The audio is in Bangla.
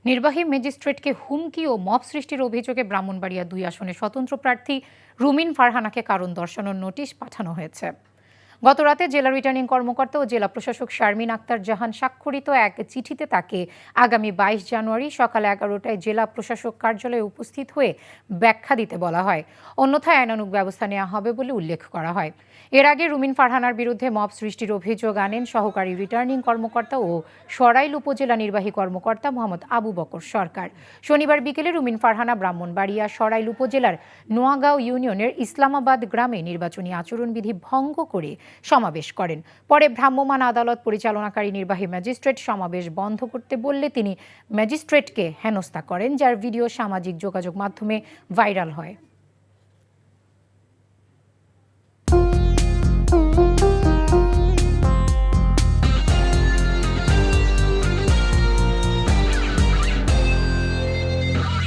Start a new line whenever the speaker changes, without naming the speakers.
নির্বাহী ম্যাজিস্ট্রেটকে হুমকি ও মব সৃষ্টির অভিযোগে ব্রাহ্মণবাড়িয়া ২ আসনে স্বতন্ত্র প্রার্থী রুমিন ফারহানাকে কারণ দর্শানোর নোটিশ পাঠানো হয়েছে। গতরাতে জেলা রিটার্নিং কর্মকর্তা ও জেলা প্রশাসক শারমিন আক্তার জাহান স্বাক্ষরিত এক চিঠিতে তাকে আগামী ২২ জানুয়ারি সকাল ১১টায় জেলা প্রশাসক কার্যালয়ে উপস্থিত হয়ে ব্যাখ্যা দিতে বলা হয়। অন্যথায় আইনানুগ ব্যবস্থা নেওয়া হবে বলে উল্লেখ করা হয়। এর আগে রুমিন ফারহানার বিরুদ্ধে মব সৃষ্টির অভিযোগ আনেন সহকারী রিটার্নিং কর্মকর্তা ও সরাইল উপজেলা নির্বাহী কর্মকর্তা মোহাম্মদ আবু বকর সরকার। শনিবার বিকেলে রুমিন ফারহানা ব্রাহ্মণবাড়িয়া সরাইল উপজেলার নোয়াগাঁও ইউনিয়নের ইসলামাবাদ গ্রামে নির্বাচনী আচরণবিধি ভঙ্গ করে সমাবেশ করেন। পরে ভ্রাম্যমাণ আদালত পরিচালনাকারী নির্বাহী ম্যাজিস্ট্রেট সমাবেশ বন্ধ করতে বললে তিনি ম্যাজিস্ট্রেটকে হেনস্থা করেন, যার ভিডিও সামাজিক যোগাযোগ মাধ্যমে ভাইরাল হয়।